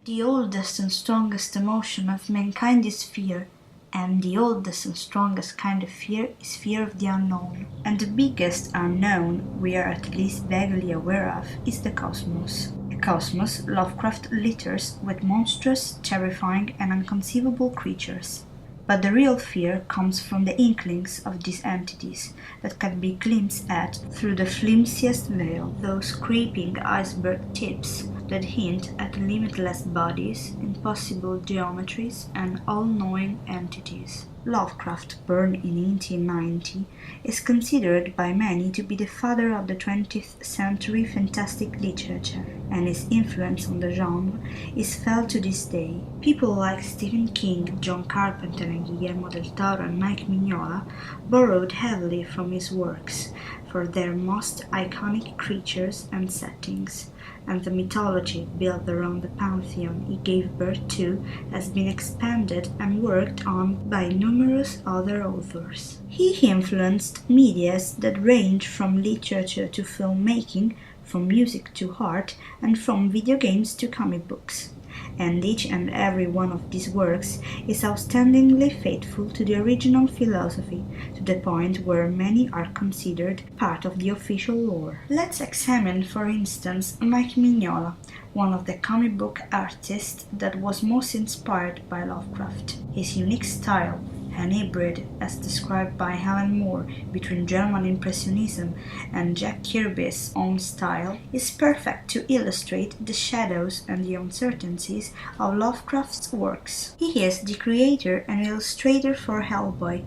The oldest and strongest emotion of mankind is fear, and the oldest and strongest kind of fear is fear of the unknown. And the biggest unknown we are at least vaguely aware of is the cosmos. A cosmos Lovecraft litters with monstrous, terrifying, and inconceivable creatures. But the real fear comes from the inklings of these entities that can be glimpsed at through the flimsiest veil, those creeping iceberg tips that hint at limitless bodies, impossible geometries, and all-knowing entities. Lovecraft, born in 1890, is considered by many to be the father of the 20th century fantastic literature, and his influence on the genre is felt to this day. People like Stephen King, John Carpenter, and Guillermo del Toro and Mike Mignola borrowed heavily from his works for their most iconic creatures and settings, and the mythology built around the pantheon he gave birth to has been expanded and worked on by numerous other authors. He influenced medias that range from literature to filmmaking, from music to art, and from video games to comic books. And each and every one of these works is outstandingly faithful to the original philosophy, to the point where many are considered part of the official lore. Let's examine, for instance, Mike Mignola, one of the comic book artists that was most inspired by Lovecraft. His unique style, an hybrid, as described by Alan Moore, between German Impressionism and Jack Kirby's own style, is perfect to illustrate the shadows and the uncertainties of Lovecraft's works. He is the creator and illustrator for Hellboy,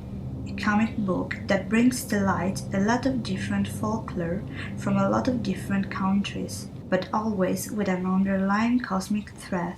a comic book that brings to light a lot of different folklore from a lot of different countries, but always with an underlying cosmic threat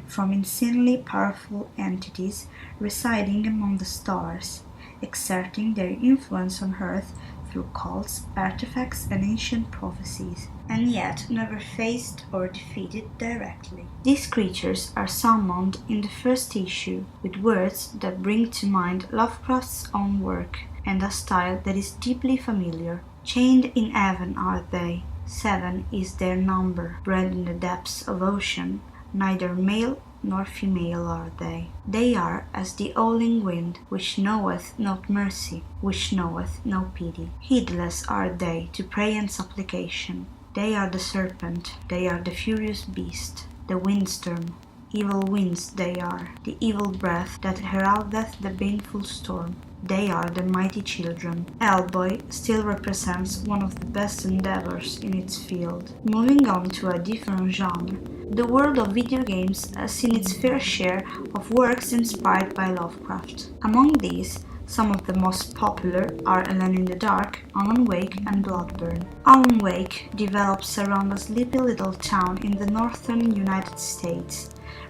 from insanely powerful entities residing among the stars, exerting their influence on Earth through cults, artifacts, and ancient prophecies, and yet never faced or defeated directly. These creatures are summoned in the first issue with words that bring to mind Lovecraft's own work and a style that is deeply familiar. Chained in heaven are they, 7 is their number, bred in the depths of ocean. Neither male nor female are they. They are as the howling wind, which knoweth not mercy, which knoweth no pity. Heedless are they to prayer and supplication. They are the serpent, they are the furious beast, the windstorm. Evil winds they are, the evil breath that heraldeth the baneful storm. They are the mighty children. Hellboy still represents one of the best endeavors in its field. Moving on to a different genre, the world of video games has seen its fair share of works inspired by Lovecraft. Among these, some of the most popular are Alone in the Dark, Alan Wake, and Bloodborne. Alan Wake develops around a sleepy little town in the northern United States,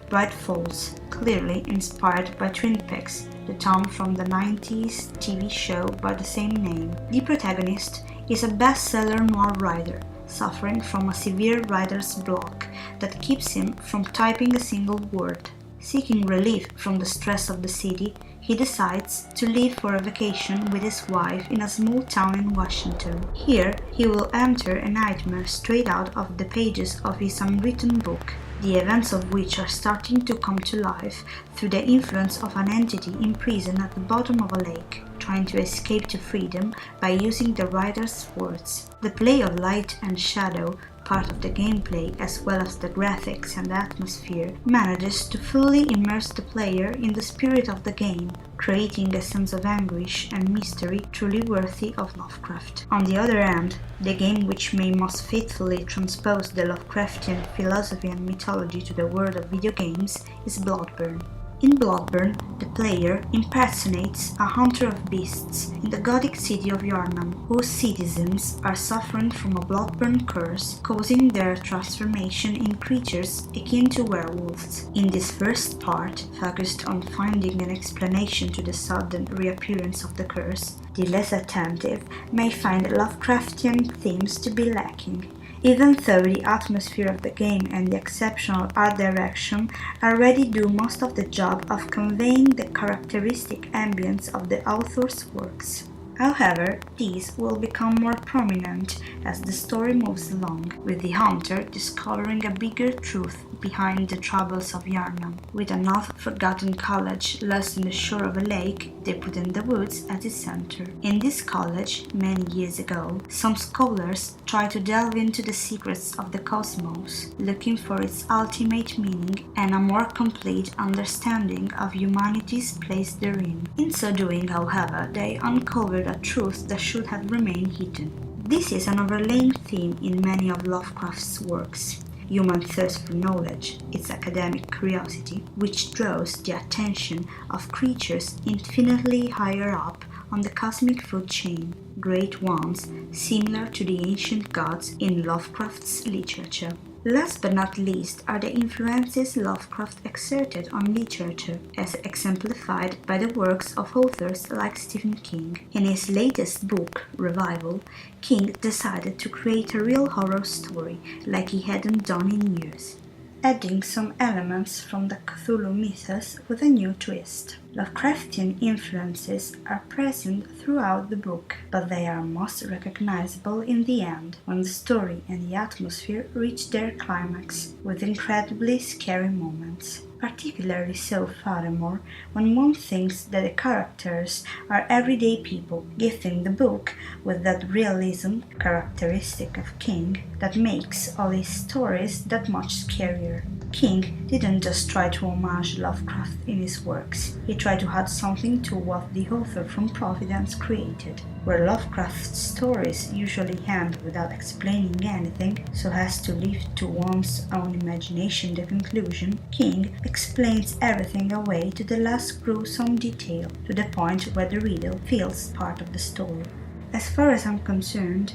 Bright Falls, clearly inspired by Twin Peaks, the town from the 90s TV show by the same name. The protagonist is a bestseller noir writer, suffering from a severe writer's block that keeps him from typing a single word. Seeking relief from the stress of the city, he decides to leave for a vacation with his wife in a small town in Washington. Here, he will enter a nightmare straight out of the pages of his unwritten book, the events of which are starting to come to life through the influence of an entity imprisoned at the bottom of a lake, trying to escape to freedom by using the writer's words. The play of light and shadow, part of the gameplay as well as the graphics and the atmosphere, manages to fully immerse the player in the spirit of the game, creating a sense of anguish and mystery truly worthy of Lovecraft. On the other hand, the game which may most faithfully transpose the Lovecraftian philosophy and mythology to the world of video games is Bloodborne. In Bloodborne, the player impersonates a hunter of beasts in the Gothic city of Yharnam, whose citizens are suffering from a bloodborne curse, causing their transformation in creatures akin to werewolves. In this first part, focused on finding an explanation to the sudden reappearance of the curse, the less attentive may find Lovecraftian themes to be lacking, even though the atmosphere of the game and the exceptional art direction already do most of the job of conveying the characteristic ambience of the author's works. However, these will become more prominent as the story moves along, with the hunter discovering a bigger truth behind the troubles of Yarnam. With an oft-forgotten college lost in the shore of a lake they put in the woods at its center. In this college, many years ago, some scholars tried to delve into the secrets of the cosmos, looking for its ultimate meaning and a more complete understanding of humanity's place therein. In so doing, however, they uncovered a truth that should have remained hidden. This is an overlaying theme in many of Lovecraft's works. Human thirst for knowledge, its academic curiosity, which draws the attention of creatures infinitely higher up on the cosmic food chain, great ones similar to the ancient gods in Lovecraft's literature. Last but not least are the influences Lovecraft exerted on literature, as exemplified by the works of authors like Stephen King. In his latest book, Revival, King decided to create a real horror story like he hadn't done in years, adding some elements from the Cthulhu mythos with a new twist. Lovecraftian influences are present throughout the book, but they are most recognizable in the end, when the story and the atmosphere reach their climax, with incredibly scary moments. Particularly so, furthermore, when one thinks that the characters are everyday people, gifting the book with that realism characteristic of King that makes all his stories that much scarier. King didn't just try to homage Lovecraft in his works, he tried to add something to what the author from Providence created. Where Lovecraft's stories usually end without explaining anything, so as to leave to one's own imagination the conclusion, King explains everything away to the last gruesome detail, to the point where the reader feels part of the story. As far as I'm concerned,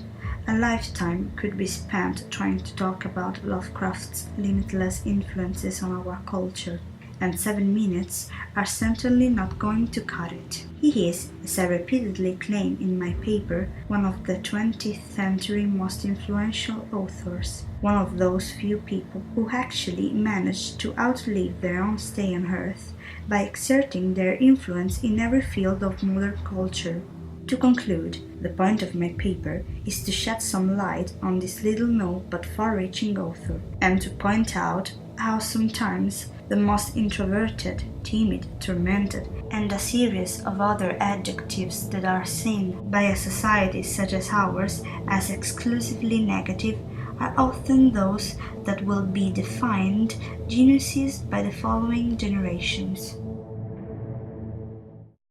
a lifetime could be spent trying to talk about Lovecraft's limitless influences on our culture, and 7 minutes are certainly not going to cut it. He is, as I repeatedly claim in my paper, one of the 20th century most influential authors, one of those few people who actually managed to outlive their own stay on Earth by exerting their influence in every field of modern culture. To conclude, the point of my paper is to shed some light on this little-known but far-reaching author, and to point out how sometimes the most introverted, timid, tormented, and a series of other adjectives that are seen by a society such as ours as exclusively negative are often those that will be defined geniuses by the following generations.